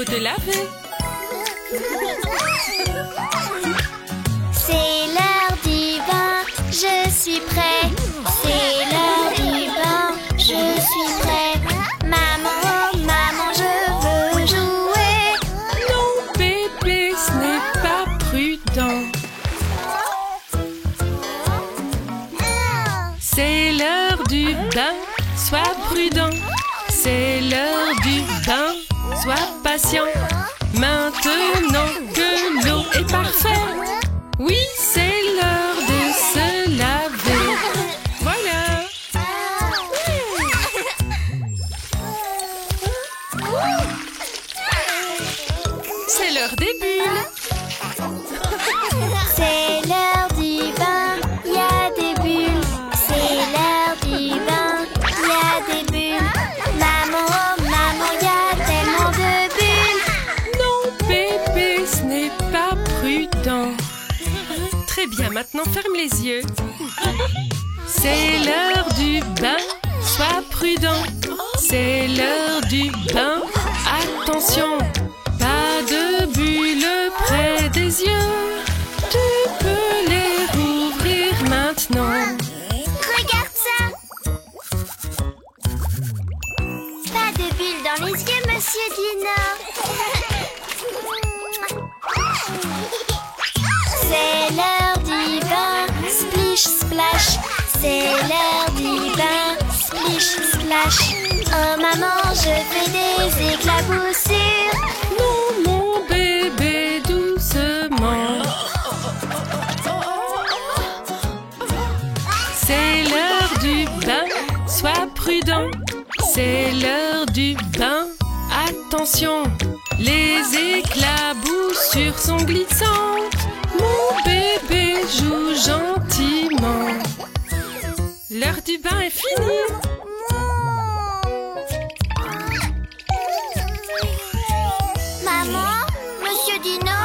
faut te laver. C'est l'heure du bain, je suis prêt. C'est l'heure du bain, je suis prêt. Maman, maman, je veux jouer. Non, bébé, ce n'est pas prudent. C'est l'heure du bain, sois prudent. C'est l'heure du bain, sois patient. Maintenant que l'eau est parfaite, oui, c'est l'heure de se laver. Voilà. C'est l'heure des bulles. C'est l'heure du bain, il y a des bulles. C'est l'heure du bain, il y a des bulles. Maman, oh maman, il y a tellement de bulles. Non, bébé, ce n'est pas prudent. Très bien, maintenant ferme les yeux. C'est l'heure du bain, sois prudent. C'est l'heure du bain, attention. Pas de bulles près des yeux. Tu peux les rouvrir maintenant. Regarde ça. Pas de bulles dans les yeux, Monsieur Dino. C'est l'heure du bain, splish splash. C'est l'heure du bain, splish splash. Oh maman, je fais des éclaboussures. Non, mon bébé, doucement. C'est l'heure du bain, sois prudent. C'est l'heure du bain, attention. Les éclaboussures sont glissantes. Mon bébé joue gentiment. L'heure du bain est finie. Maman, Monsieur Dino,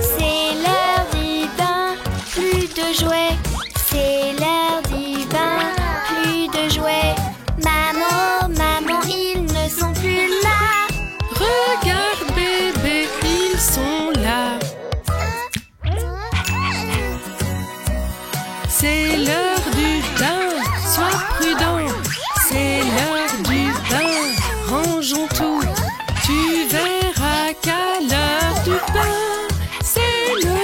c'est l'heure du bain, plus de jouets. C'est l'heure du bain, plus de jouets. Maman, maman, ils ne sont plus là. Regarde bébé, ils sont là. C'est l'heure du bain, sois prudent. C'est l'heure du bain, rangeons tout. Tu verras qu'à l'heure du bain, c'est le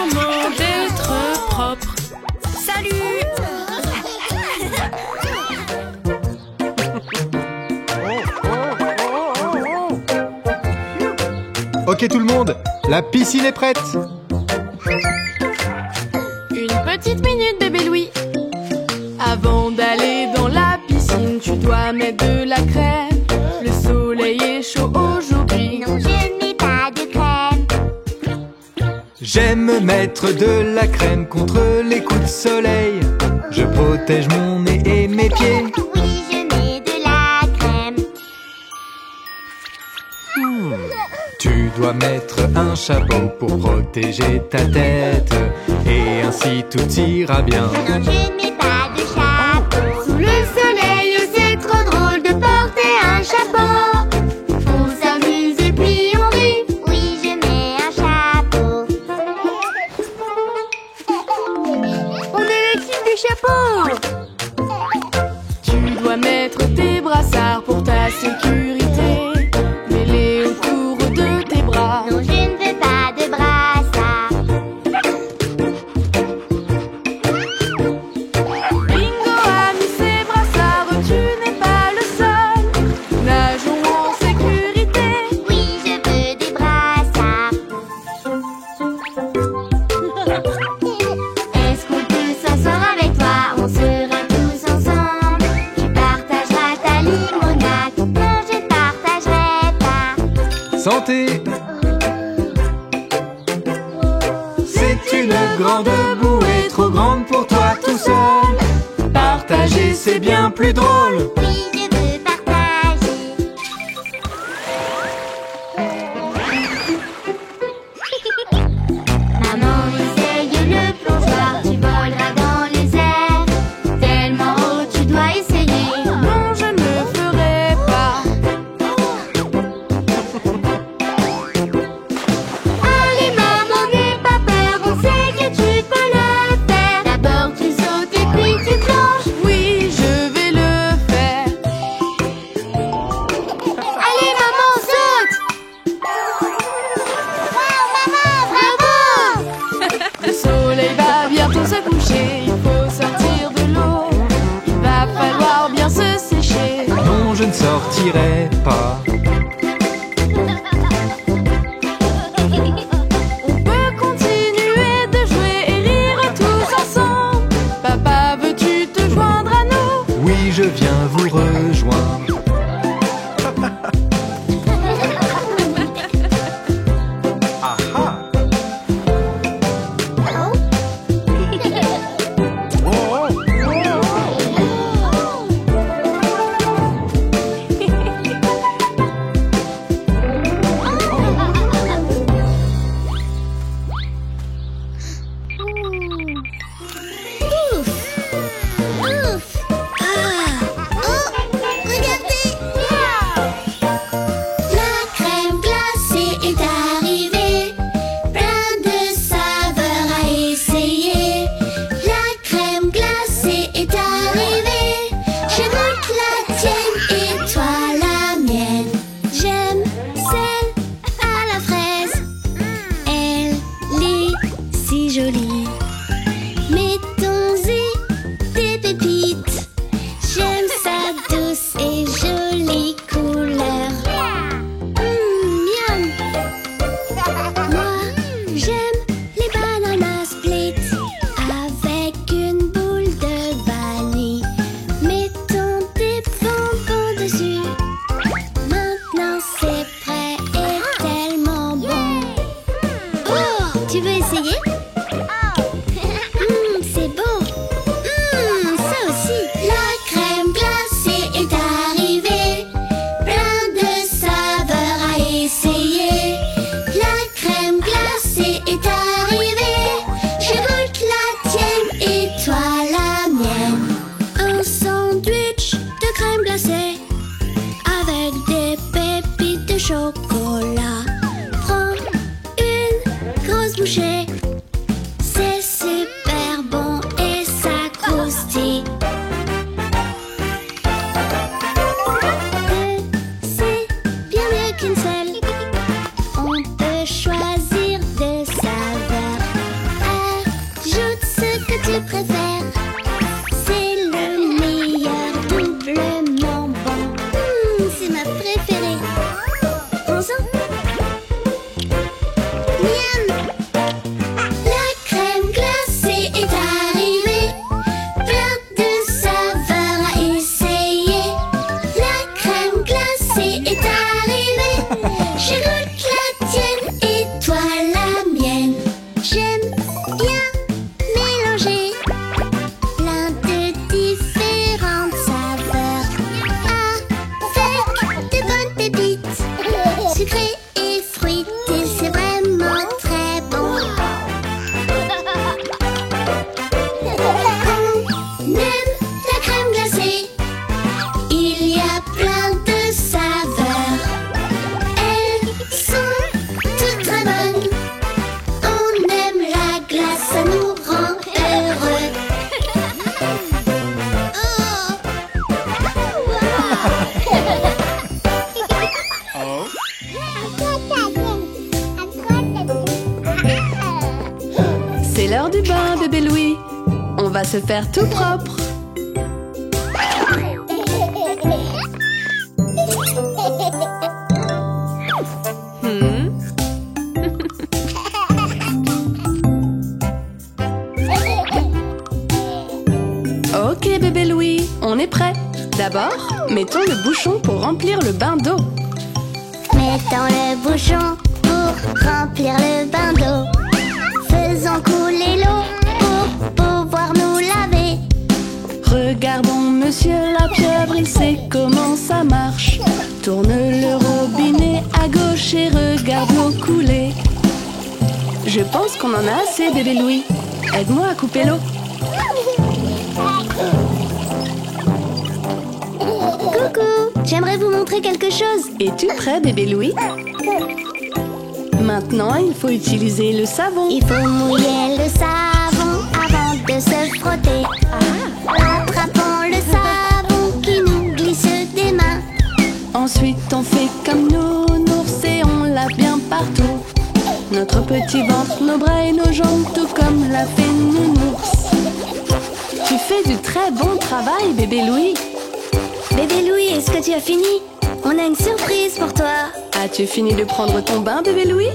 moment d'être propre. Salut. Ok tout le monde, la piscine est prête. Une petite minute, bébé Louis. Avant d'aller dans la piscine, tu dois mettre de la crème. Le soleil est chaud aujourd'hui. Non, je ne mets pas de crème. J'aime mettre de la crème contre les coups de soleil. Je protège mon nez et mes pieds. Oui, je mets de la crème. Tu dois mettre un chapeau pour protéger ta tête. Et ainsi tout ira bien. Non, je ne mets pas de chapeau. Sous le soleil, c'est trop drôle de porter un chapeau. On s'amuse et puis on rit. Oui, je mets un chapeau. On est l'équipe des chapeaux. Tu dois mettre tes brassards pour ta sécurité. Mets-les autour de tes bras. Non, je ne veux pas de brassard. Bingo a mis ses brassards, tu n'es pas le seul. Nageons en sécurité. Oui, je veux des brassards. Est-ce qu'on peut s'asseoir avec toi? On sera tous ensemble. Tu partageras ta limonade. Non, je ne partagerai pas. Santé! C'est une grande bouée, trop grande pour toi tout seul. Partager c'est bien plus drôle. Oui, je veux partager. Maman, essaye le plongeoir. Tu voleras dans les airs. Tellement haut, tu dois essayer. Non, je ne le ferai pas. joli. Mettons-y des pépites. J'aime sa douce et jolie couleur. Miam. Moi, j'aime les bananas split avec une boule de vanille. Mettons des bonbons dessus. Maintenant c'est prêt et tellement bon. Oh, tu veux essayer? C'est bon. Ça aussi. La crème glacée est arrivée. Plein de saveurs à essayer. La crème glacée est arrivée. Je goûte la tienne et toi la mienne. Un sandwich de crème glacée avec des pépites de chocolat. Prends une grosse bouchée. C'est super bon et ça croustille. C'est bien mieux qu'une seule. On peut choisir des saveurs. Ajoute ce que tu préfères. C'est le meilleur, doublement bon. C'est ma préférée. Prends-en. Miam. La crème glacée est arrivée. Plein de saveurs à essayer. La crème glacée est arrivée. Je goûte la tienne et toi la mienne. J'aime bien mélanger plein de différentes saveurs avec de bonnes pépites. Sucré et fruité, c'est vraiment très bon. On aime la crème glacée. Il y a plein de saveurs. Elles sont toutes très bonnes. On aime la glace, ça nous rend heureux. C'est l'heure du bain, bébé Louis. On va se faire tout propre. Ok, bébé Louis, on est prêt. D'abord, mettons le bouchon pour remplir le bain d'eau. Mettons le bouchon pour remplir le bain d'eau. Faisons couler l'eau pour pouvoir nous laver. Regardons monsieur la pieuvre, il sait comment ça marche. Tourne le robinet à gauche et regarde l'eau couler. Je pense qu'on en a assez, bébé Louis. Aide-moi à couper l'eau. Coucou, j'aimerais vous montrer quelque chose. Es-tu prêt, bébé Louis? Maintenant, il faut utiliser le savon. Il faut mouiller le savon avant de se frotter. Attrapons le savon qui nous glisse des mains. Ensuite, on fait comme nounours et on lave bien partout. Notre petit ventre, nos bras et nos jambes, tout comme l'a fait nounours. Tu fais du très bon travail, bébé Louis. Bébé Louis, est-ce que tu as fini? On a une surprise pour toi. As-tu fini de prendre ton bain, bébé Louis?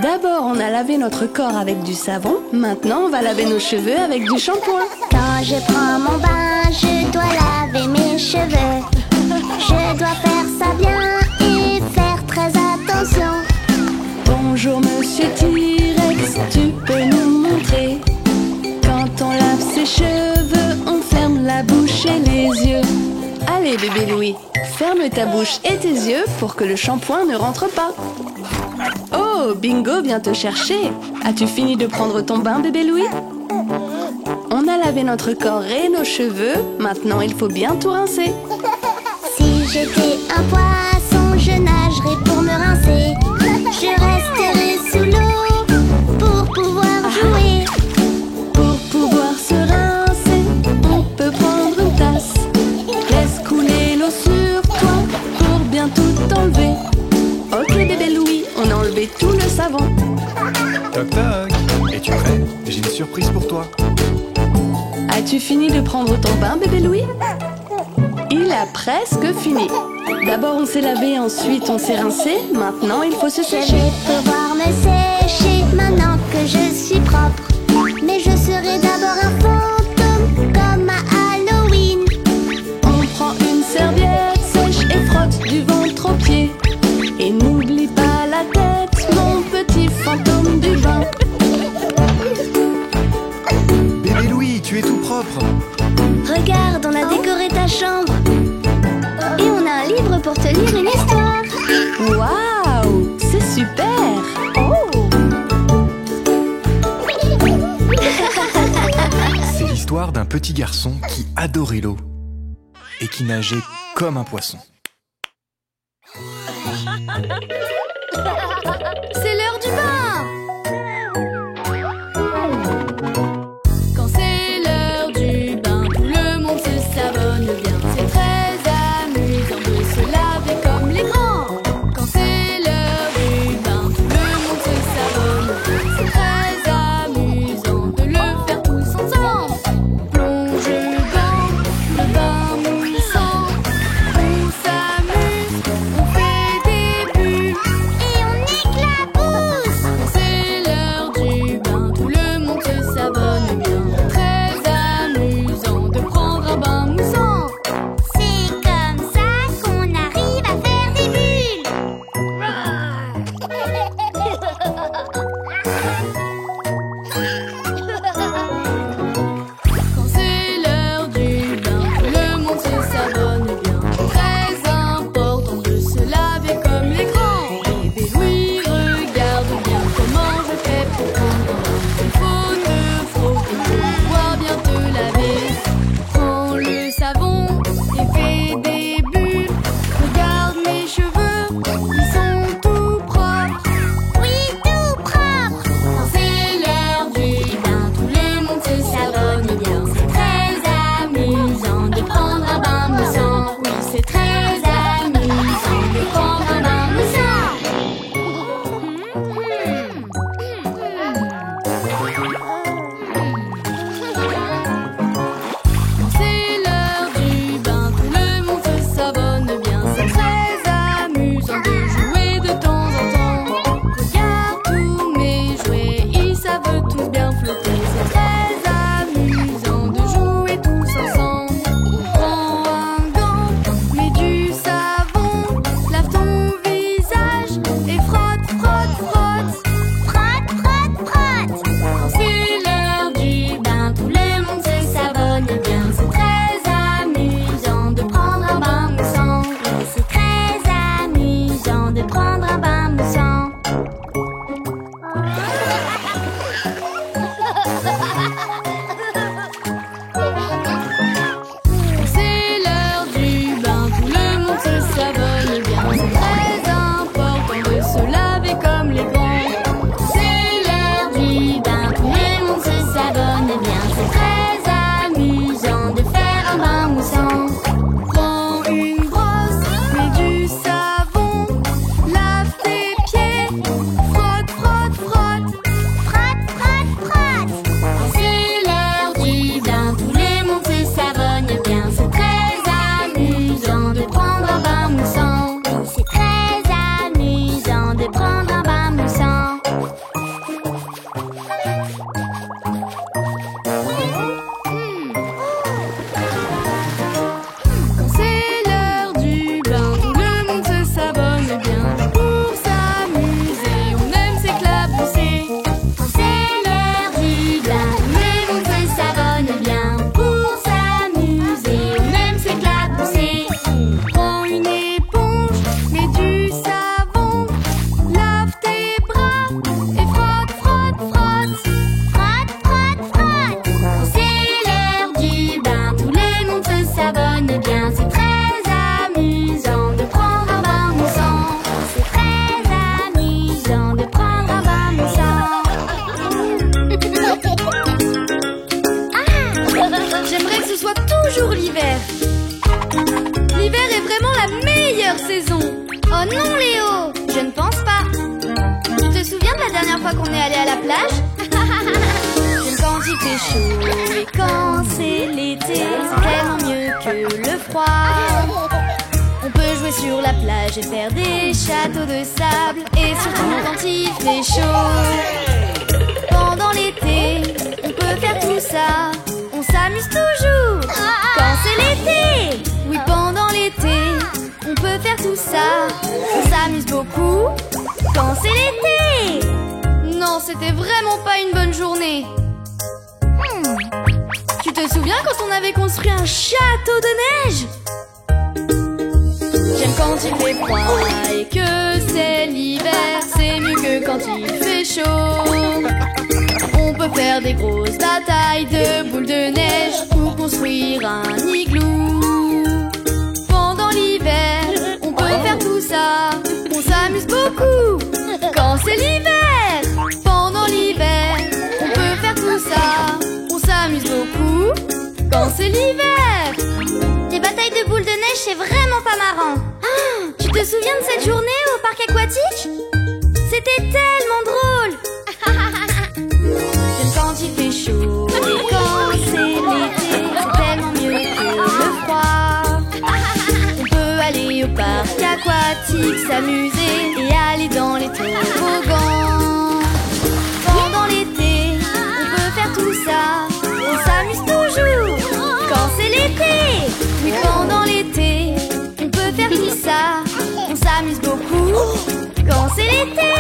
D'abord, on a lavé notre corps avec du savon. Maintenant, on va laver nos cheveux avec du shampoing. Quand je prends mon bain, je dois laver mes cheveux. Je dois faire ça bien et faire très attention. Bonjour, monsieur T-Rex, tu peux nous montrer? Quand on lave ses cheveux, on ferme la bouche et les yeux. Allez, bébé Louis, ferme ta bouche et tes yeux pour que le shampoing ne rentre pas. Oh, Bingo vient te chercher. As-tu fini de prendre ton bain, bébé Louis? On a lavé notre corps et nos cheveux. Maintenant, il faut bien tout rincer. Si j'étais un poisson, je nagerais pour me rincer. Je resterai sous l'eau pour pouvoir jouer. Pour pouvoir se rincer, on peut prendre une tasse. Laisse couler l'eau sur toi pour bien tout enlever. Ok, bébé Louis, on a enlevé tout le savon. Toc toc, es-tu surprise pour toi. As-tu fini de prendre ton bain, bébé Louis? Il a presque fini. D'abord on s'est lavé, ensuite on s'est rincé. Maintenant il faut se Je sécher. vais pouvoir me sécher maintenant que je suis propre. Mais je serai d'abord un fantôme comme à Halloween. On prend une serviette sèche et frotte du ventre aux pieds. Et n'oublie pas la tête, mon petit fantôme du bain. Bébé Louis, tu es tout propre. Regarde, on a décoré ta chambre. Et on a un livre pour te lire une histoire. Waouh, c'est super. C'est l'histoire d'un petit garçon qui adorait l'eau et qui nageait comme un poisson. C'est l'heure du bain. Quand c'est l'heure du bain, tout le monde se savonne bien. C'est très amusant de se laver comme les grands. Quand c'est l'heure du bain, tout le monde se savonne bien. C'est très amusant de le faire tous ensemble. Plonge dans le bain mouillissant. On s'amuse, on fait des bulles. Et on éclabousse. Quand c'est l'heure du bain, tout le monde se savonne bien. Très amusant de prendre un bain moussant. C'est comme ça qu'on arrive à faire des bulles. Quand c'est l'heure du bain, tout le monde se savonne bien. Très important de se laver comme les grands. Bébé Louis, regarde bien comment je fais pour prendre un bain. Il faut te frotter pour pouvoir bien te laver. Prends le savon et fais des bulles. Regarde mes cheveux, ils sont tout propres. Oui, tout propre. Quand c'est l'heure du bain, tout le monde se savonne bien. C'est très amusant de prendre un bain moussant. Oui, c'est très amusant de prendre un bain moussant. Quand c'est l'heure du bain, tout le monde se savonne bien. C'est très amusant de jouer de temps en temps. Regarde tous mes jouets, ils savent tous bien flotter. C'est très amusant de jouer tous ensemble. Prends un gant, mets du savon, lave ton visage et frotte, frotte, frotte. Frotte, frotte, frotte. Quand c'est l'heure du bain, tout le monde se savonne bien. C'est très amusant de prendre un bain moussant. Et c'est très amusant de prendre un bain moussant. Quand c'est l'heure du bain, tout le monde se savonne bien. C'est très important de se laver comme les grands. Quand c'est l'heure du bain, tout le monde se savonne bien. C'est très amusant de faire un bain moussant. Prends une brosse, mets du savon, lave tes pieds, frotte, frotte, frotte. Frotte, frotte, frotte. Quand c'est l'heure du bain, tout le monde se savonne bien. C'est très amusant de prendre un bain moussant. C'est très amusant de prendre un bain moussant. Quand c'est l'heure du bain, tout le monde se savonne bien. Pour s'amuser, on aime s'éclabousser. Quand c'est l'heure du bain, Tout le monde se savonne bien. Pour s'amuser, on aime s'éclabousser. Prends une éponge, mets du savon, lave tes bras et frotte, frotte, frotte. frotte, frotte, frotte. Quand c'est l'heure du bain, tout le monde se savonne bien. C'est très amusant de prendre un bain moussant. C'est très amusant de prendre un bain moussant. J'aimerais que ce soit toujours l'hiver. L'hiver est vraiment la meilleure saison. Oh non, Léo, je ne pense pas. Tu te souviens de la dernière fois qu'on est allé à la plage? Je ne pense froid. On peut jouer sur la plage et faire des châteaux de sable. Et surtout quand il fait chaud. Pendant l'été, on peut faire tout ça. On s'amuse toujours quand c'est l'été. Oui, pendant l'été, on peut faire tout ça. On s'amuse beaucoup quand c'est l'été. Non, c'était vraiment pas une bonne journée. Tu te souviens quand on avait construit un château de neige? J'aime quand il fait froid et que c'est l'hiver. C'est mieux que quand il fait chaud. On peut faire des grosses batailles de boules de neige ou construire un igloo. Pendant l'hiver, on peut faire tout ça. On s'amuse beaucoup quand c'est l'hiver. Pendant l'hiver, on peut faire tout ça. On s'amuse beaucoup quand c'est l'hiver. Les batailles de boules de neige, c'est vraiment pas marrant. Tu te souviens de cette journée au parc aquatique? C'était tellement drôle. J'aime quand il fait chaud et quand c'est l'été. C'est tellement mieux que le froid. On peut aller au parc aquatique, s'amuser et aller dans les toboggans. Pendant l'été, on peut faire tout ça. On s'amuse toujours quand c'est l'été. Oui, pendant l'été, on peut faire tout ça. On s'amuse beaucoup quand c'est l'été.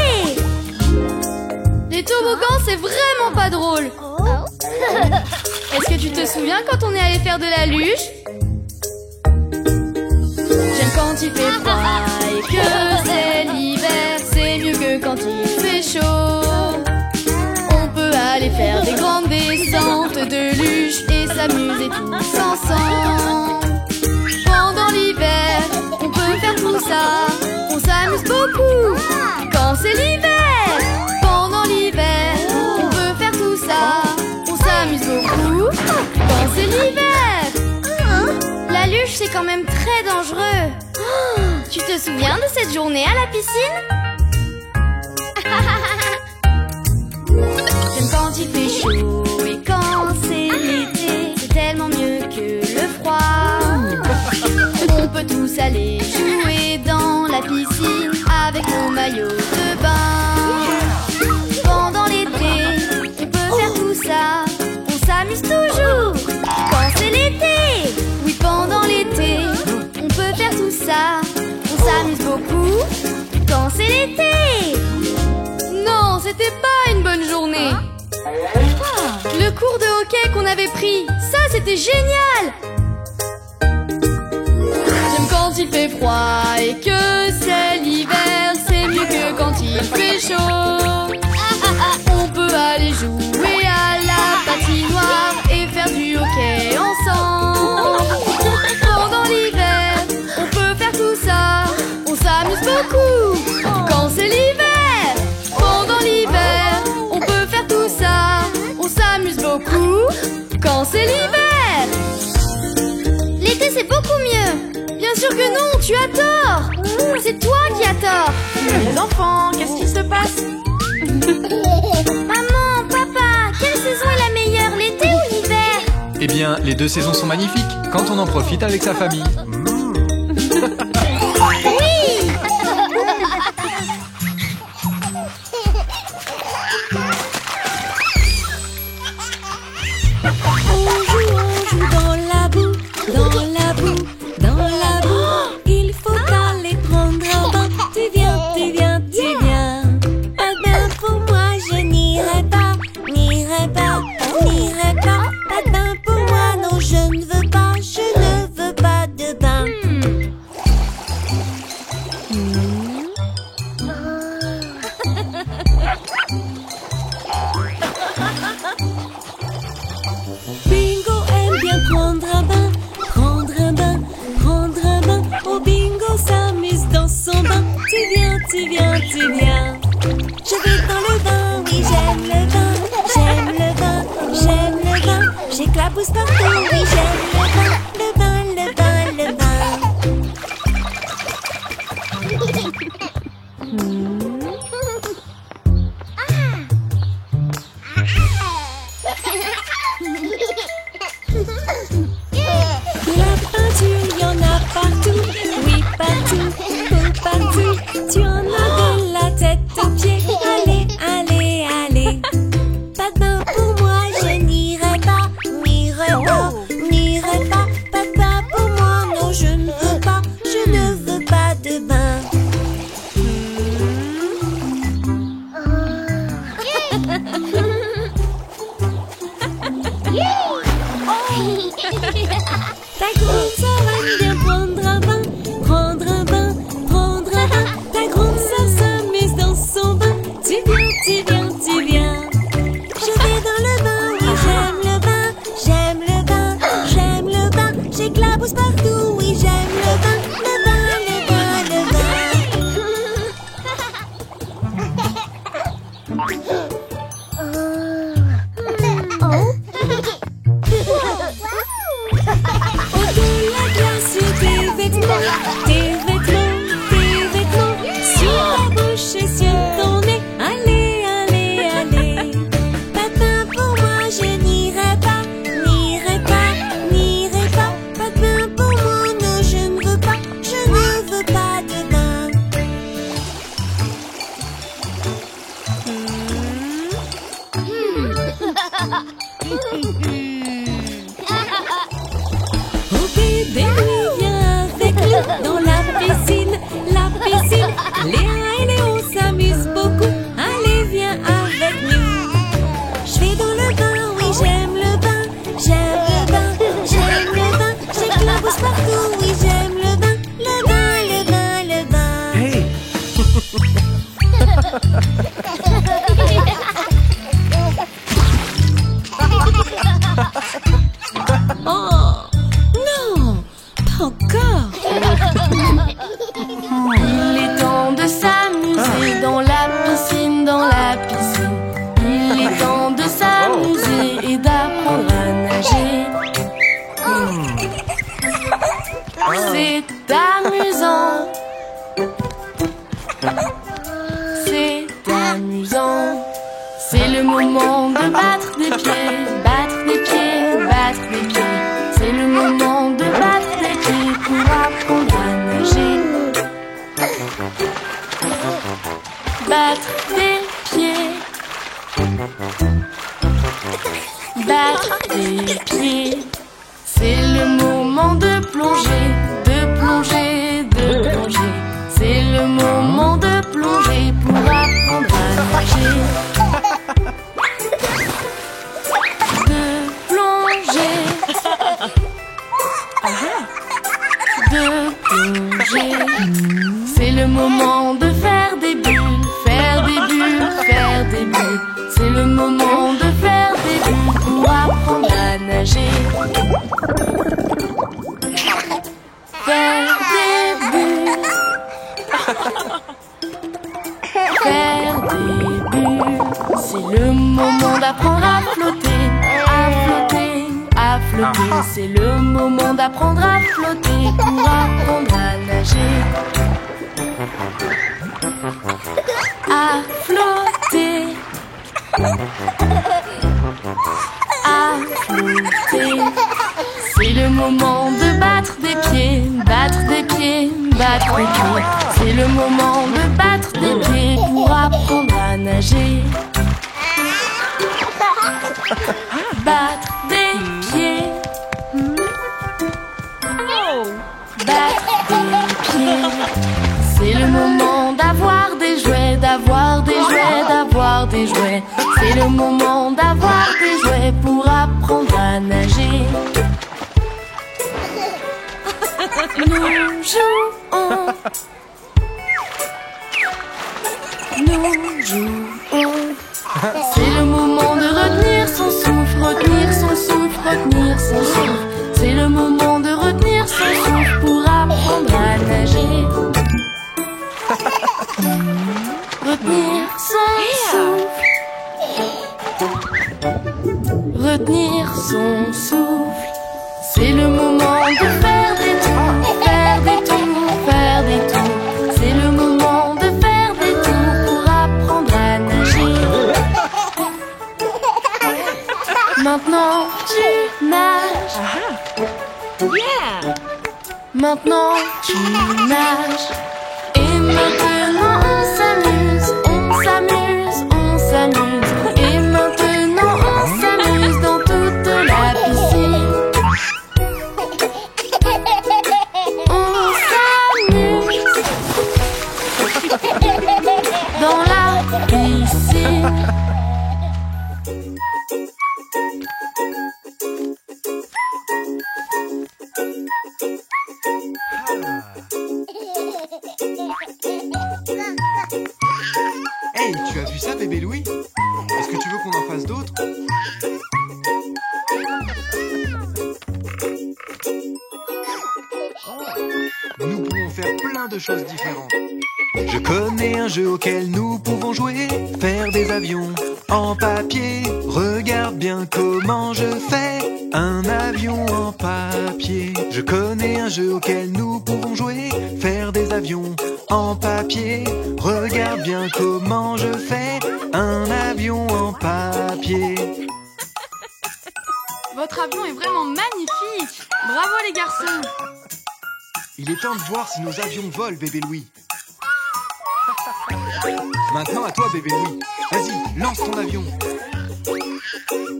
Les toboggans, c'est vraiment pas drôle. Est-ce que tu te souviens quand on est allé faire de la luge? J'aime quand il fait froid et que c'est l'hiver. C'est mieux que quand il fait chaud. On peut aller faire des grandes descentes de luge et s'amuser tous ensemble. Pendant l'hiver, on peut faire tout ça. On s'amuse beaucoup quand c'est l'hiver. Pendant l'hiver, on peut faire tout ça. On s'amuse beaucoup quand c'est l'hiver. La luge, c'est quand même très dangereux. Tu te souviens de cette journée à la piscine? J'aime quand il fait chaud et quand c'est l'été. C'est tellement mieux que le froid. On peut tous aller jouer dans la piscine avec nos maillots de bain. Pendant l'été, on peut faire tout ça. On s'amuse toujours quand c'est l'été. Oui, pendant l'été, on peut faire tout ça. On s'amuse beaucoup quand c'est l'été. Non, c'était pas une bonne journée. Le cours de hockey qu'on avait pris, ça c'était génial. J'aime quand il fait froid et que c'est l'hiver. C'est mieux que quand il fait chaud. On peut aller jouer à la patinoire et faire du hockey ensemble. Pendant l'hiver, on peut faire tout ça. On s'amuse beaucoup quand c'est l'hiver. Pendant l'hiver, on peut faire tout ça. On s'amuse beaucoup quand c'est l'hiver. L'été, c'est beaucoup mieux. Bien sûr que non, tu as tort. C'est toi qui as tort. Les enfants, qu'est-ce qui se passe? Maman, papa, quelle saison est la meilleure, l'été ou l'hiver? Eh bien, les deux saisons sont magnifiques quand on en profite avec sa famille. On joue dans la boue, dans la boue, dans la boue. Il faut aller prendre un bain. Tu viens, tu viens, tu viens. Pas de bain pour moi, je n'irai pas, n'irai pas, n'irai pas. Pas de bain pour moi, non, je ne veux pas, je ne veux pas de bain. Bingo aime bien prendre un bain, prendre un bain, prendre un bain. Oh, Bingo s'amuse dans son bain. Tu viens, tu viens, tu viens. Je vais dans le bain, oui j'aime le bain, j'aime le bain, j'aime le bain. J'éclabousse partout, oui j'aime le bain, le bain, le bain, le bain. La peinture, Oh bébé, viens avec nous dans la piscine, la piscine. Léa et Léo s'amusent beaucoup. Allez, viens avec nous. Je vais dans le bain, oui j'aime le bain. J'aime le bain, j'aime le bain. J'éclabousse partout, oui j'aime le bain. Le bain, le bain, le bain. Hey! Oh non, pas encore. Il est temps de s'amuser dans la piscine, dans la piscine. Il est temps de s'amuser et d'apprendre à nager. C'est amusant. C'est amusant. C'est le moment de battre des pieds, battre des pieds, battre des pieds. C'est le moment de battre des pieds pour apprendre à nager. Battre des pieds, battre des pieds. C'est le moment de plonger, de plonger, de plonger. C'est le moment de plonger pour apprendre à nager. De plonger, de plonger. C'est le moment de faire des bulles, faire des bulles, faire des bulles. C'est le moment de faire des bulles pour apprendre à nager. Faire des bulles, faire des bulles. C'est le moment d'apprendre à flotter, à flotter, à flotter. C'est le moment d'apprendre à flotter pour apprendre à nager. À flotter, à flotter. C'est le moment de battre des pieds, battre des pieds, battre des pieds. C'est le moment de battre des pieds pour apprendre à nager. Battre des pieds, battre des pieds. C'est le moment d'avoir des jouets, d'avoir des jouets, d'avoir des jouets. C'est le moment d'avoir des jouets pour apprendre à nager. Nous jouons, nous jouons. C'est le moment de retenir son souffle, retenir son souffle, retenir son souffle. C'est le moment de retenir son souffle pour apprendre à nager. Retenir son souffle, retenir son souffle. C'est le moment de faire des tours, faire des tours, faire des tours. C'est le moment de faire des tours pour apprendre à nager. Maintenant tu nages. Maintenant tu nages. Et maintenant on s'amuse, on s'amuse, on s'amuse. Et maintenant on s'amuse dans toute la piscine. On s'amuse dans la piscine. Hey, tu as vu ça, bébé Louis? Est-ce que tu veux qu'on en fasse d'autres? Nous pouvons faire plein de choses différentes. Je connais un jeu auquel nous pouvons jouer, faire des avions en papier. Regarde bien comment je fais un avion en papier. Je connais un jeu auquel nous pouvons jouer, faire des avions en papier. Regarde bien comment je fais un avion en papier. Votre avion est vraiment magnifique. Bravo les garçons. Il est temps de voir si nos avions volent, bébé Louis. Maintenant à toi, bébé Louis. Vas-y, lance ton avion.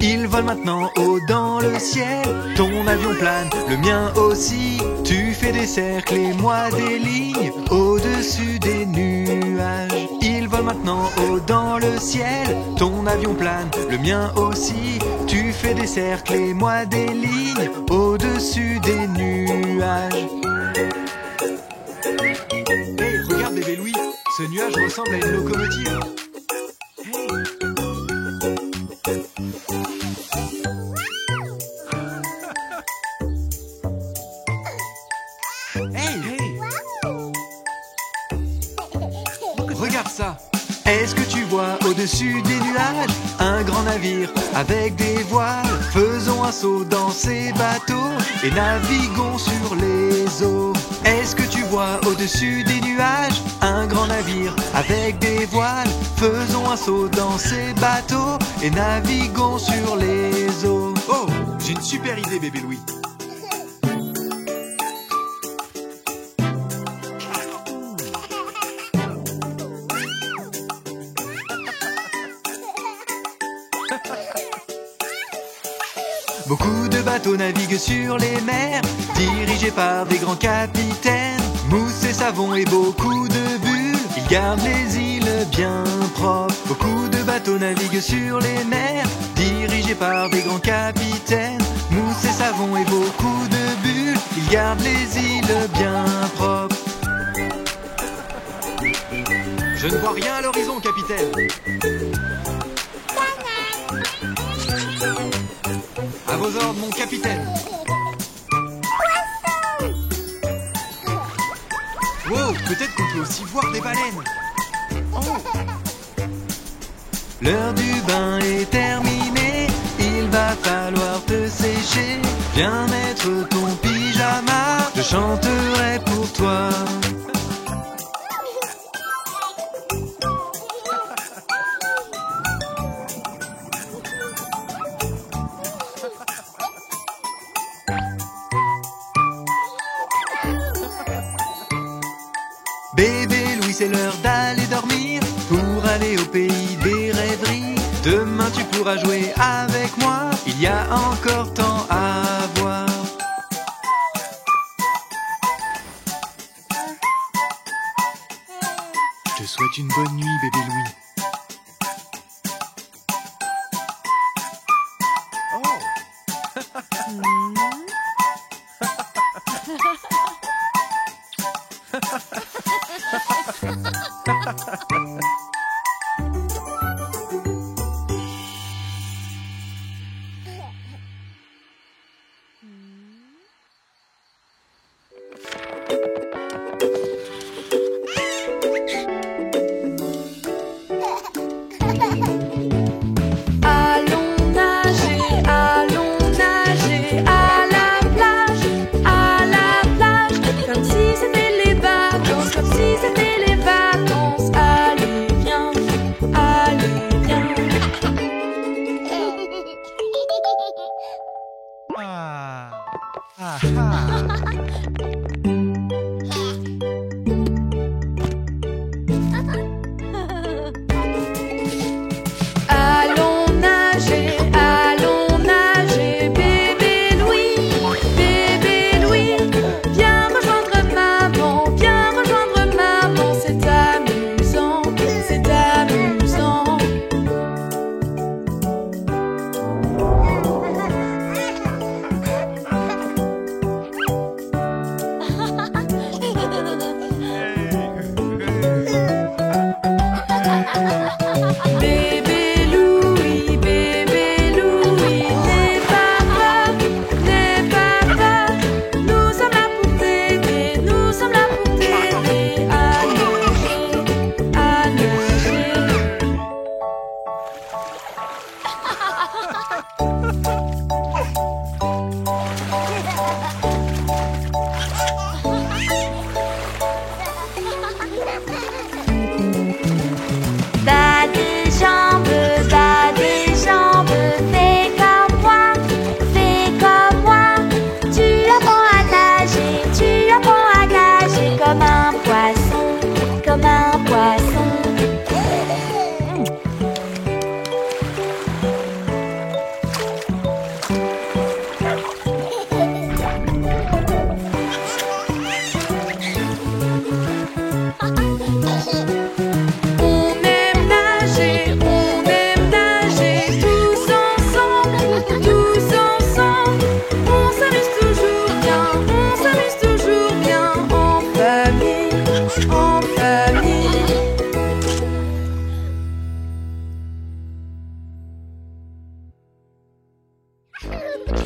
Il vole maintenant haut dans le ciel. Ton avion plane, le mien aussi. Tu fais des cercles et moi des lignes au-dessus des nuages. Il vole maintenant haut dans le ciel. Ton avion plane, le mien aussi. Tu fais des cercles et moi des lignes au-dessus des nuages. Hey, regarde bébé Louis, ce nuage ressemble à une locomotive. Regarde ça. Est-ce que tu vois au-dessus des nuages un grand navire avec des voiles? Faisons un saut dans ces bateaux et naviguons sur les eaux. Est-ce que tu vois au-dessus des nuages un grand navire avec des voiles? Faisons un saut dans ces bateaux et naviguons sur les eaux. Oh, j'ai une super idée bébé Louis. Beaucoup de bateaux naviguent sur les mers, dirigés par des grands capitaines. Mousse et savon et beaucoup de bulles, ils gardent les îles bien propres. Beaucoup de bateaux naviguent sur les mers, dirigés par des grands capitaines. Mousse et savon et beaucoup de bulles, ils gardent les îles bien propres. Je ne vois rien à l'horizon, capitaine. À vos ordres, mon capitaine. Wow, peut-être qu'on peut aussi voir des baleines. Oh. L'heure du bain est terminée, il va falloir te sécher. Viens mettre ton pyjama, je chanterai pour toi. Bébé Louis, c'est l'heure d'aller dormir pour aller au pays des rêveries. Demain tu pourras jouer avec moi, il y a encore temps à voir. Je te souhaite une bonne nuit, bébé Louis.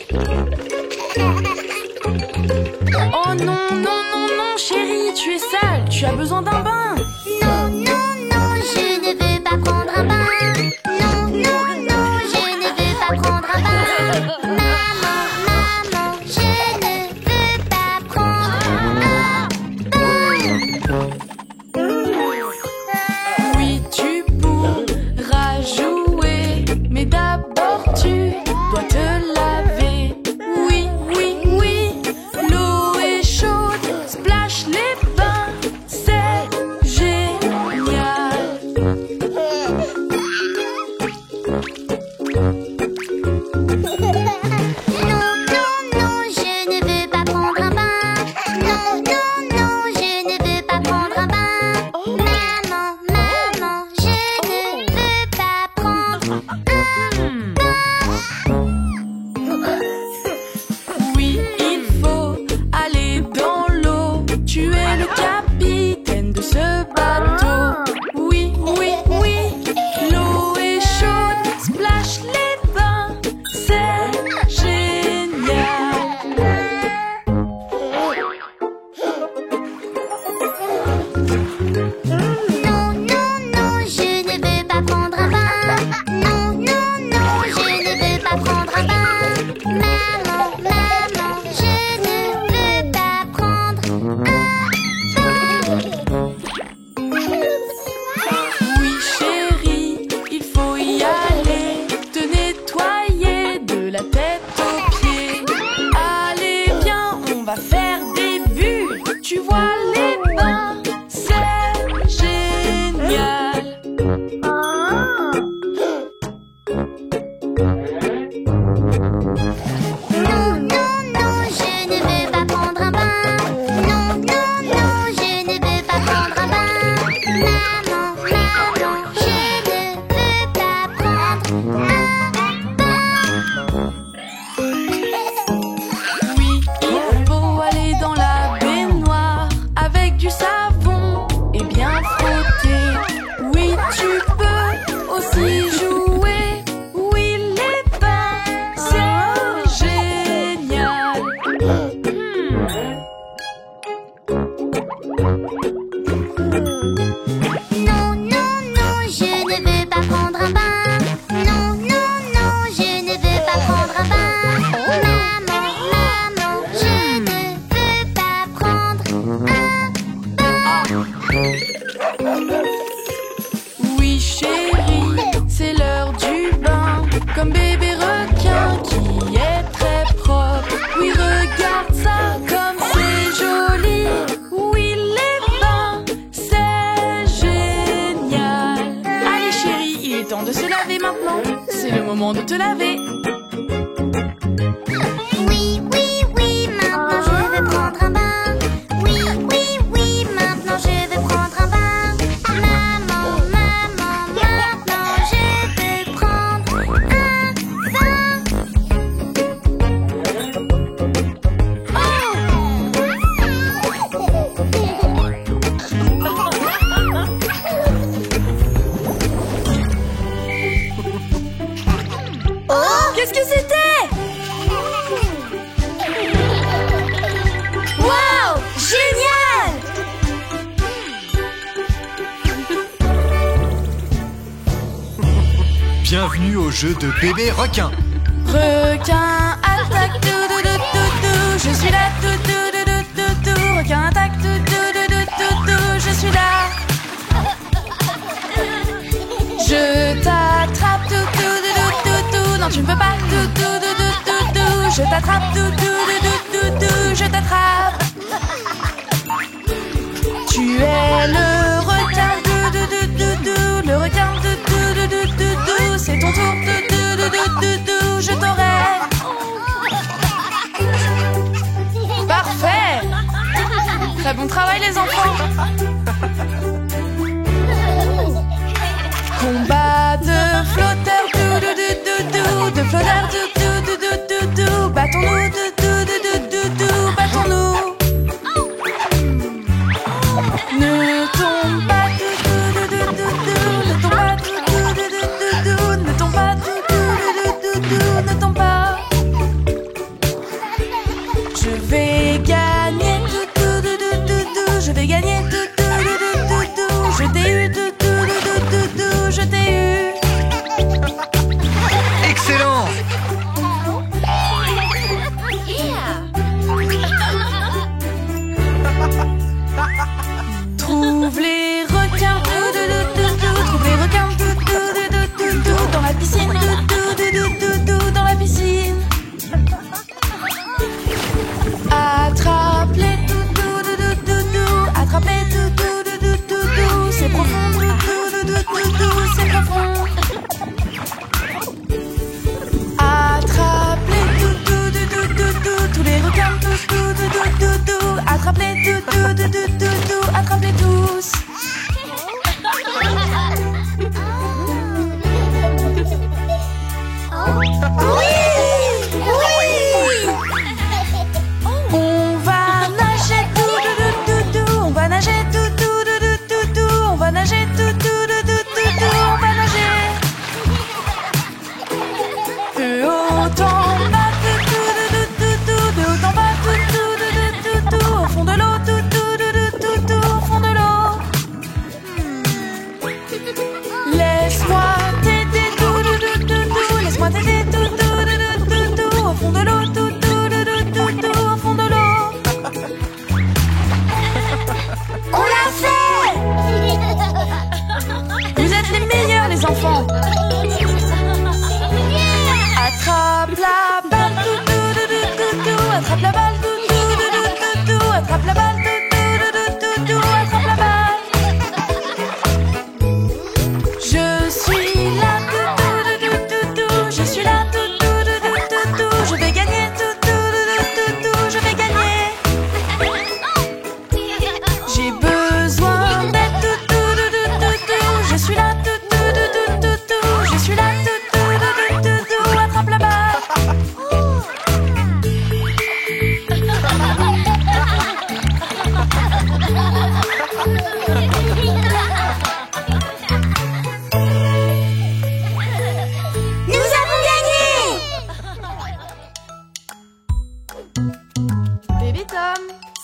Oh non, non, non, non, chérie, tu es sale, tu as besoin d'un bain. Non, non, non, je ne veux pas prendre un bain. Non, non, non, je ne veux pas prendre un bain. Maman, maman, je ne veux pas prendre un bain. Oui, tu pourras jouer, mais d'abord tu dois te laver. Oui, oui, oui, l'eau est chaude, splash les bains, c'est génial. Non, non, non, je ne veux pas prendre un bain. Non, non, non, je ne veux pas prendre un bain. Maman, maman, je ne veux pas prendre un Oui, il faut aller dans l'eau. Tu es le capitaine de ce bateau. Oui, oui, oui, l'eau est chaude, splash les bains, c'est génial. Non, non, non, je ne veux pas prendre un bain. Non, non, non, je ne veux pas prendre un bain. Maman, maman, je ne veux pas prendre un Oui, chérie, il faut y aller, te nettoyer de la tête aux pieds. Allez, viens, on va faire des bulles. Tu vois les bains, c'est génial. Non, non, non, je ne veux pas prendre un bain. Non, non, non, je ne veux pas prendre un bain. Maman, maman, je ne veux pas prendre un Oui, il faut aller dans la baignoire avec du savon et bien frotter. Oui, tu peux aussi jouer. Oui, les bains, c'est génial. Non, non, non, je ne veux pas prendre un bain. Non, non, non, je ne veux pas prendre un bain. Maman, maman, je ne veux pas prendre un Oui, chérie, c'est l'heure du bain. Comme bébé requin qui est très propre. Oui, regarde ça, comme c'est joli. Oui, les bains, c'est génial. Allez, chérie, il est temps de se laver maintenant. C'est le moment de te laver. Oui, oui, oui, maintenant je veux prendre un bain. Oui, oui, oui, maintenant je veux prendre un bain. Maman, maman, maintenant je veux prendre un Oh, qu'est-ce que c'était? Waouh, génial! Bienvenue au jeu de bébé requin. Requin attaque, dou dou dou dou dou. Je suis là, dou dou dou dou dou dou. Requin attaque, dou dou dou dou dou dou. Je suis là. Je t'attrape, dou dou dou dou dou dou. Non, tu ne peux pas, dou dou dou dou dou dou. Je t'attrape, dou dou dou dou dou dou. Je t'attrape. Tu es le requin, dou dou dou dou dou. Le requin, dou dou dou dou dou dou. C'est ton tour, dou dou dou dou dou dou. Je t'aurai. Parfait. Très bon travail les enfants. Combat de flotteurs, dou dou dou dou dou. De flotteurs, dou dou dou dou dou dou. Battons-nous, dou dou dou dou dou dou. Battons-nous. Ne tombe pas, dou dou dou dou dou. Ne tombe pas, dou dou dou dou dou. Ne tombe pas, dou dou dou dou dou. Ne tombe pas.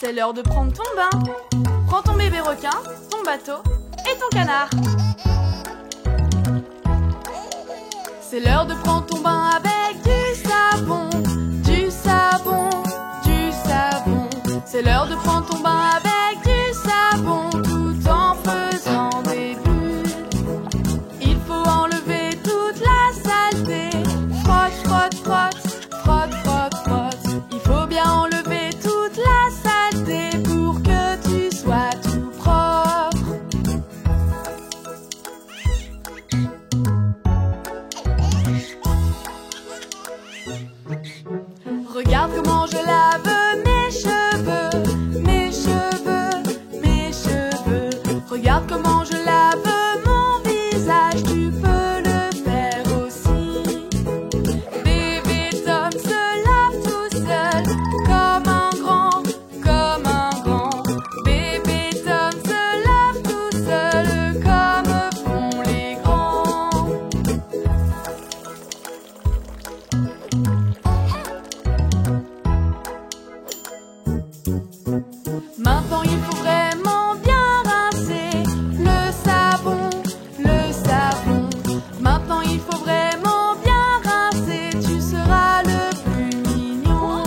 C'est l'heure de prendre ton bain. Prends ton bébé requin, ton bateau et ton canard. C'est l'heure de prendre ton bain avec du savon, du savon, du savon. C'est l'heure de prendre ton bain avec du savon, tout en faisant des bulles. Il faut enlever toute la saleté. Frotte, frotte, frotte, frotte, frotte, frotte. Il faut bien enlever toute la saleté pour que tu sois tout propre. Regarde comment je lave mes cheveux, mes cheveux, mes cheveux. Regarde comment je lave mon visage, tu peux le faire aussi. Bébé Tom se lave tout seul, comme un grand, comme un grand. Bébé Tom se lave tout seul, comme font les grands. Maintenant il faut vraiment bien rincer le savon, le savon. Maintenant il faut vraiment bien rincer, tu seras le plus mignon.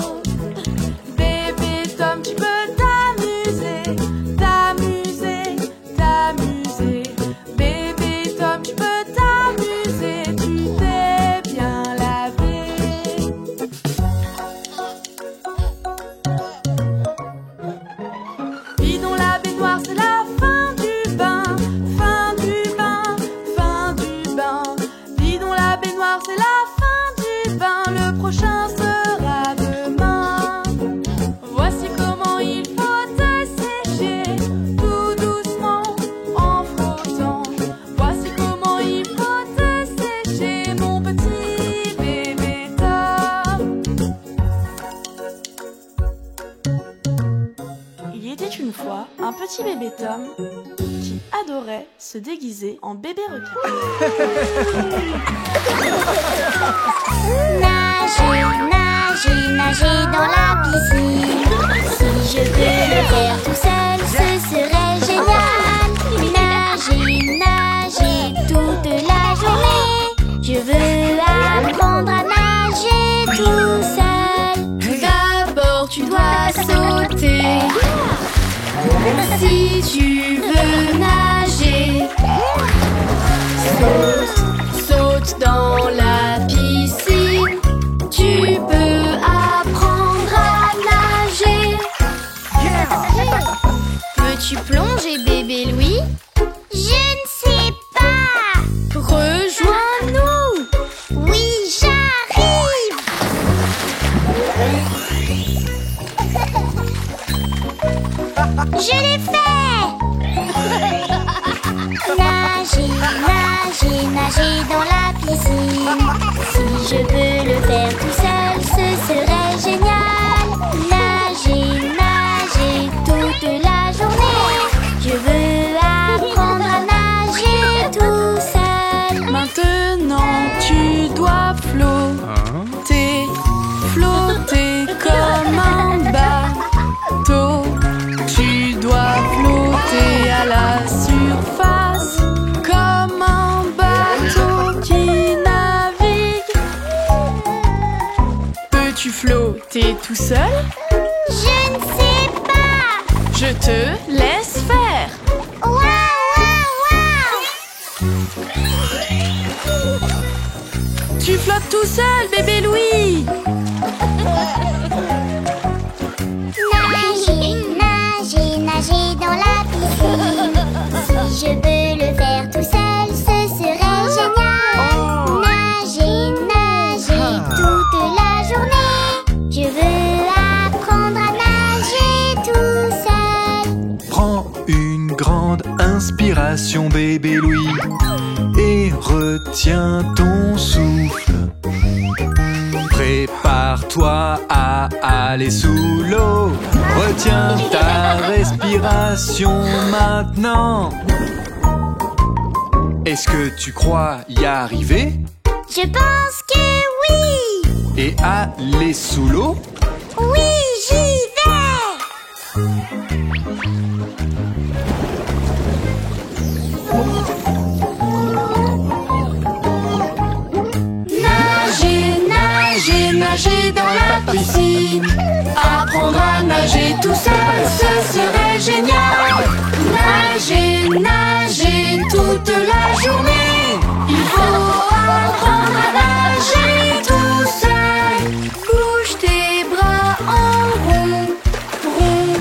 Bébé Tom, tu peux t'amuser, t'amuser, t'amuser. Bébé Tom, tu peux t'amuser, tu t'es bien lavé. Bidon la baignoire, c'est la fin du bain, fin du bain, fin du bain. Bidon la baignoire, c'est la fin du bain, le prochain sera demain. Voici comment il faut te sécher, tout doucement en frottant. Voici comment il faut te sécher, mon petit bébé Tom. Il était une fois un petit bébé Tom qui adorait se déguiser en bébé requin. Nager, nager, nager dans la piscine. Si je peux le faire tout seul, ce serait génial. Nager, nager toute la journée. Je veux apprendre à nager tout seul. D'abord tu dois sauter. Si tu veux nager, saute dans la piscine. Tu peux apprendre à nager. Veux-tu plonger, bébé Louis? Je ne sais pas. Rejoins-nous. Oui, j'arrive. Je l'ai fait. Nager, nager, nager dans la piscine. Si je peux le faire tout seul, ce serait génial. Nager, nager toute la journée. Je veux apprendre à nager tout seul. Maintenant tu dois flotter, flotter comme un bateau. Tu dois flotter à la surface comme un bateau qui navigue. Peux-tu flotter tout seul? Je ne sais pas. Je te laisse faire. Waouh, waouh, Tu flottes tout seul, bébé Louis. waouh. Nager, nager, nager dans la piscine. Si je peux le faire tout seul, ce serait génial. Nager, nager toute la journée. Je veux apprendre à nager tout seul. Prends une grande inspiration, bébé Louis, et retiens ton souffle. Prépare-toi à aller sous l'eau. Retiens ta respiration maintenant. Est-ce que tu crois y arriver? Je pense que oui. Et aller sous l'eau? Oui, j'y vais. Nager dans la piscine. Apprendre à nager tout seul, ce serait génial. Nager toute la journée. Il faut apprendre à nager tout seul. Bouge tes bras en rond, rond.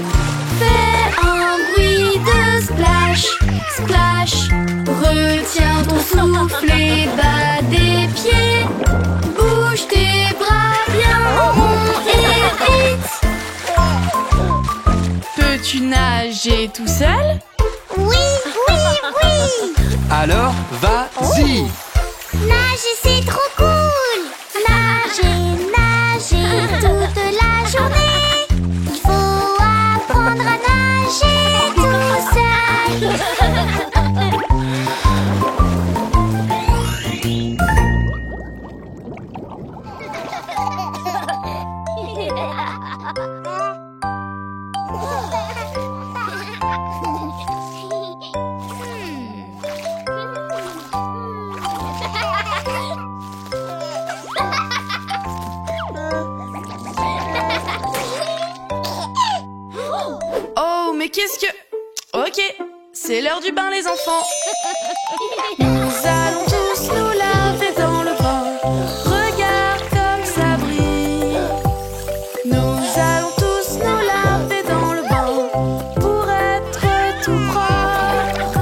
Fais un bruit de splash, splash. Retiens ton souffle et bas des pieds. Bouge tes bras bien ronds et vite. Peux-tu nager tout seul? Oui. Alors, vas-y! Nager, c'est trop cool. Nager toute la journée. Il faut apprendre à nager tout seul. Oh, mais qu'est-ce que... Ok, c'est l'heure du bain, les enfants. Nous allons tous nous laver dans le bain. Regarde comme ça brille. Nous allons tous nous laver dans le bain pour être tout propre.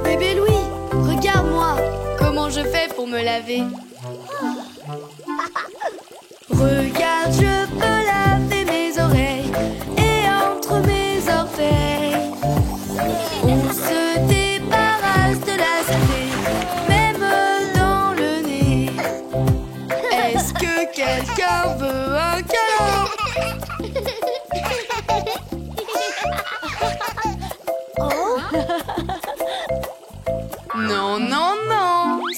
Bébé Louis, regarde-moi. Comment je fais pour me laver? Regarde, je peux laver mes oreilles et entre mes orteils. On se débarrasse de la saleté, même dans le nez. Est-ce que quelqu'un veut un câlin? Non,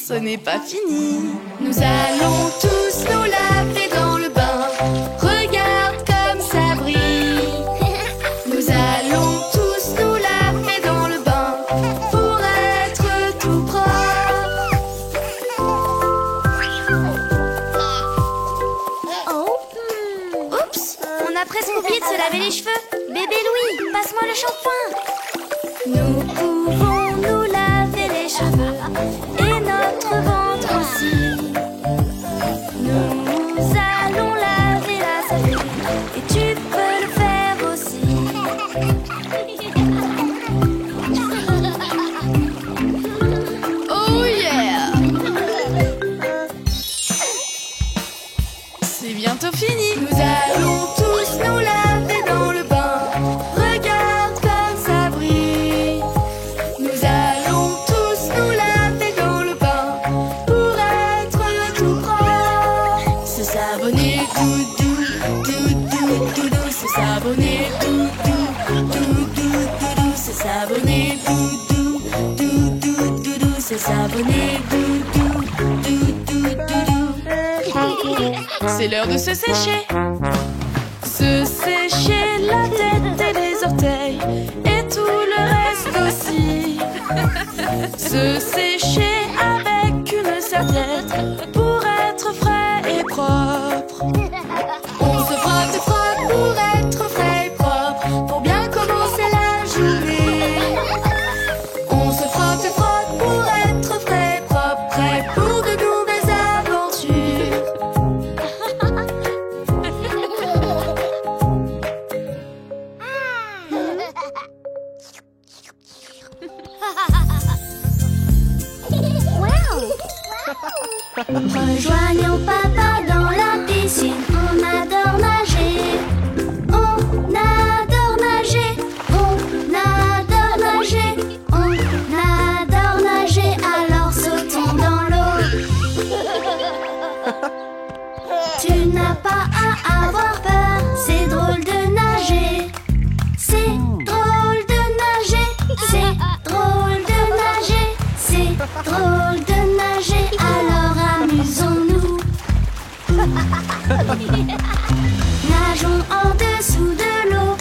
ce n'est pas fini. Nous allons tous nous laver dans le bain. Regarde comme ça brille. Nous allons tous nous laver dans le bain pour être tout propre. Oups, on a presque oublié de se laver les cheveux. Bébé Louis, passe-moi le shampoing. Nous pouvons nous laver les cheveux et notre ventre aussi. Nous allons laver la saleté et tu peux le faire aussi. Oh yeah! C'est bientôt fini. Nous allons tous nous laver dans le bain. Regarde comme ça brille. Nous allons tous nous laver dans le bain pour être tout propre. Se savonner doudou, doudou, doudou. Se savonner doudou, doudou, doudou. Se savonner doudou, doudou, doudou. Se savonner doudou, doudou, doudou. C'est l'heure de se sécher. Se sécher la tête et les orteils et tout le reste aussi. Se sécher avec une serviette pour être frais et propre. On se frotte pour être frais et propre, pour bien commencer la journée. On se frotte pour être frais et propre, prêt pour de nouvelles aventures. Rejoignons papa dans la piscine. On adore nager. On adore nager. On adore nager. On adore nager. Alors sautons dans l'eau. Tu n'as pas à avoir peur. C'est drôle de nager. C'est drôle de nager. C'est drôle de nager. C'est drôle de nager. Alors amusons-nous. Nageons en dessous de l'eau.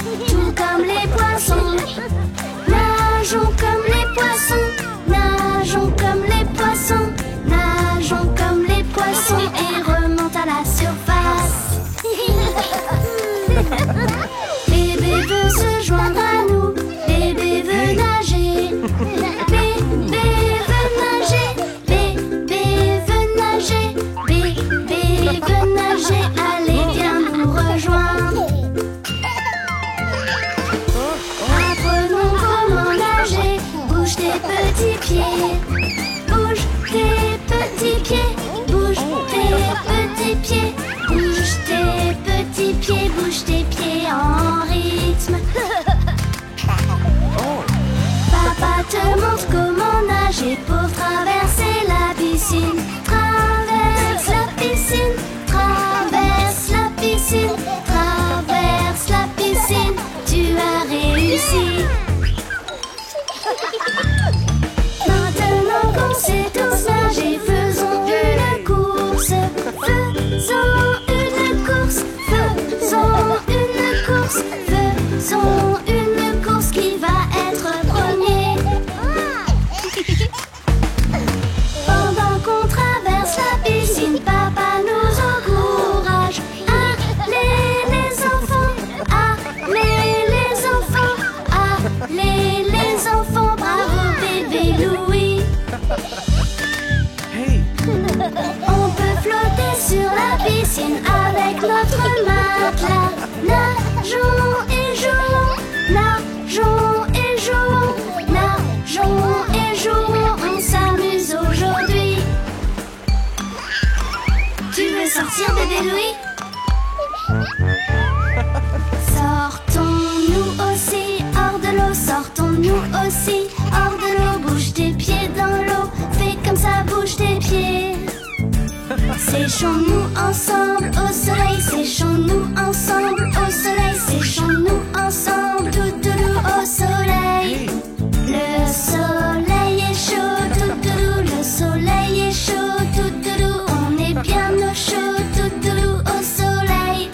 bébé Louis. Sortons-nous aussi hors de l'eau, sortons-nous aussi hors de l'eau. Bouge tes pieds dans l'eau, fais comme ça, bouge tes pieds. Séchons-nous ensemble au soleil, séchons-nous ensemble au soleil, séchons-nous ensemble tout de l'eau au soleil. Le soleil est chaud, tout de l'eau, le soleil est chaud, tout de l'eau. On est bien au chaud, tout de l'eau au soleil.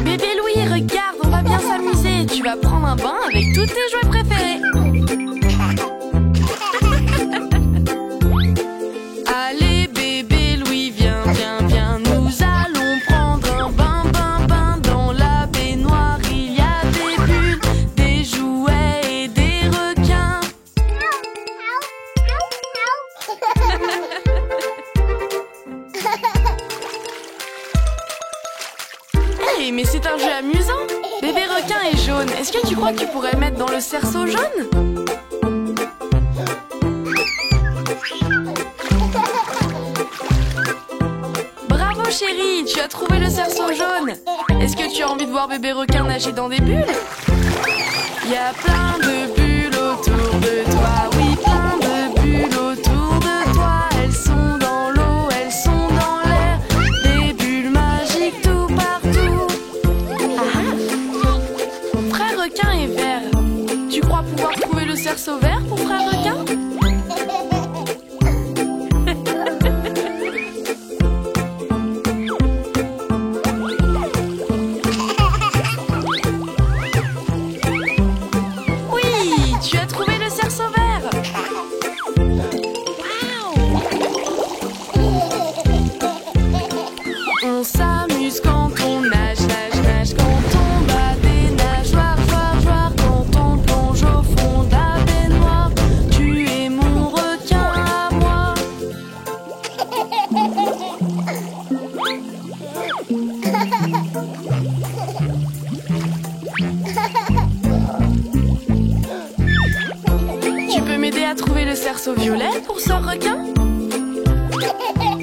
Bébé Louis, regarde, on va bien s'amuser. Tu vas prendre un bain avec tous tes jouets préférés. Allez bébé Louis, viens, viens, viens. Nous allons prendre un bain, bain, bain. Dans la baignoire, il y a des bulles, des jouets et des requins. Hey, mais c'est un jeu amusant. Bébé requin est jaune. Est-ce que tu crois que tu pourrais le mettre dans le cerceau jaune? Bravo chérie, tu as trouvé le cerceau jaune. Est-ce que tu as envie de voir bébé requin nager dans des bulles? Il y a plein de bulles autour de toi. Oui, plein de bulles autour de toi. Elles sont dans l'eau, elles sont dans l'air. Des bulles magiques tout partout. Frère requin est vert. Tu crois pouvoir trouver le cerceau vert pour frère requin? Oui, tu as trouvé le cerceau vert. On s'amuse quand on nage, nage, nage. Quand on bat des nageoires, joie, joie. Quand on plonge au fond de la baignoire. Tu es mon requin à moi. Tu peux m'aider à trouver le cerceau violet pour ce requin?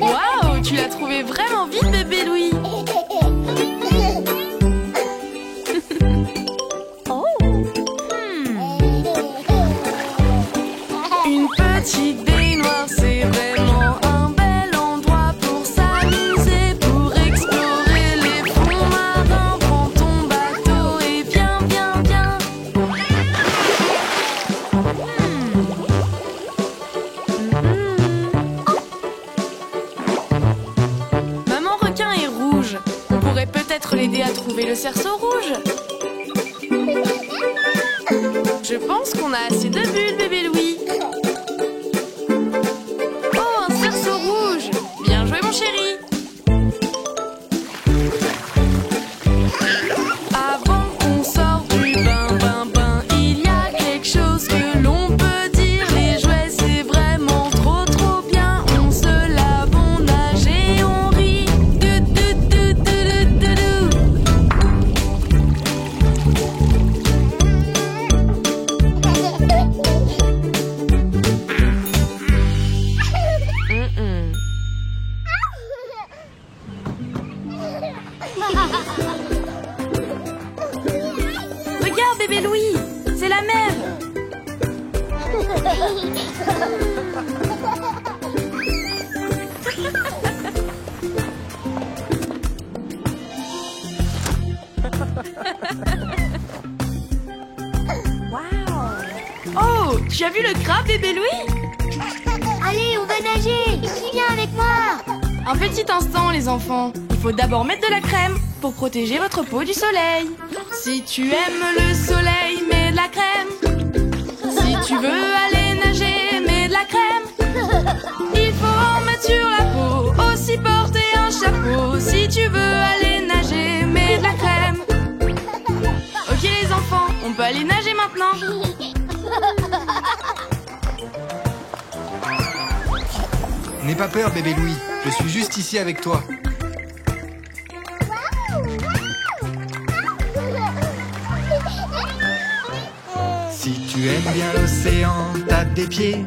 Waouh, tu l'as trouvé vraiment vite, bébé Louis. Une petite baignoire, c'est vraiment un bel endroit pour s'amuser, pour explorer les fonds marins. Prends ton bateau et viens, viens, viens. Maman requin est rouge. On pourrait peut-être l'aider à trouver le cerceau rouge. Je pense qu'on a assez de bulles, bébé Louis. Oh, un cerceau rouge. Bien joué, mon chéri. Avant qu'on sorte du bain, bain, bain, il y a quelque chose que l'on peut dire. Les jouets, c'est vraiment trop, trop bien. On se lave, on nage et on rit. Du, du, du, du, du, du, du. Regarde, bébé Louis, c'est la mer. Oh, tu as vu le crabe, bébé Louis? Allez, on va nager. Qui vient avec moi? Un petit instant, les enfants. Il faut d'abord mettre de la crème pour protéger votre peau du soleil. Si tu aimes le soleil, mets de la crème. Si tu veux aller nager, mets de la crème. Il faut en mettre sur la peau, aussi porter un chapeau. Si tu veux aller nager, mets de la crème. Ok les enfants, on peut aller nager maintenant. N'aie pas peur, bébé Louis. Je suis juste ici avec toi. Si tu aimes bien l'océan, tape des pieds.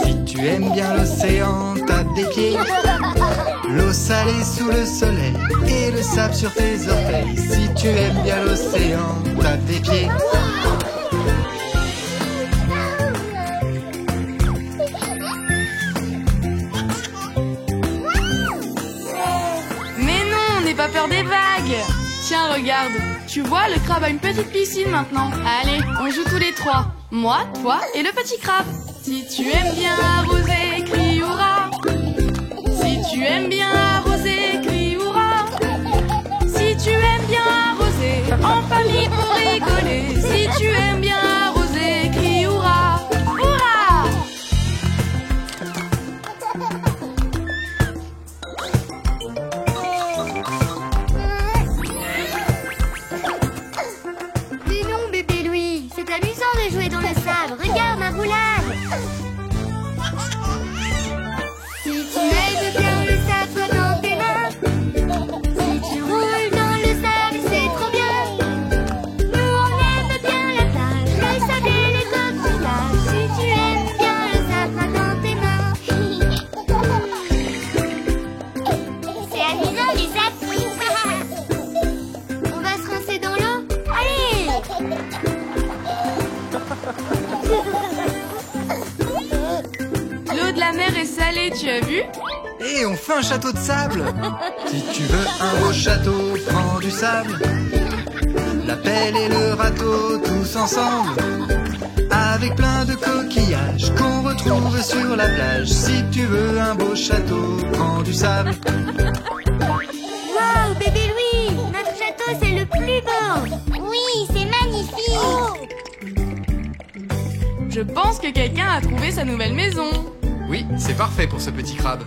Si tu aimes bien l'océan, tape des pieds. L'eau salée sous le soleil et le sable sur tes orteils. Si tu aimes bien l'océan, tape des pieds. Mais non, n'aie pas peur des vagues. Tiens, regarde. Tu vois, le crabe a une petite piscine maintenant. Allez, on joue tous les trois. Moi, toi et le petit crabe. Si tu aimes bien arroser, crie hurrah. Si tu aimes bien arroser, crie hurrah. Si tu aimes bien arroser, en famille pour rigoler. Si tu aimes bien arroser, crie hurrah. Hurrah! Mais non, bébé Louis, c'est amusant de jouer dans le sable. Regarde ma roulade. Si tu aimes bien le sable, toi dans tes mains. Si tu roules dans le sable, c'est trop bien. Nous on aime bien la plage, le sable et les coquillages. Si tu aimes bien le sable, toi dans tes mains. C'est amusant les sables. On va se rincer dans l'eau. Allez! L'eau de la mer est salée, tu as vu? Et on fait un château de sable. Si tu veux un beau château, prends du sable. La pelle et le râteau, tous ensemble. Avec plein de coquillages qu'on retrouve sur la plage. Si tu veux un beau château, prends du sable. Wow, bébé Louis, notre château c'est le plus beau. Oui, c'est magnifique. Je pense que quelqu'un a trouvé sa nouvelle maison. Oui, c'est parfait pour ce petit crabe.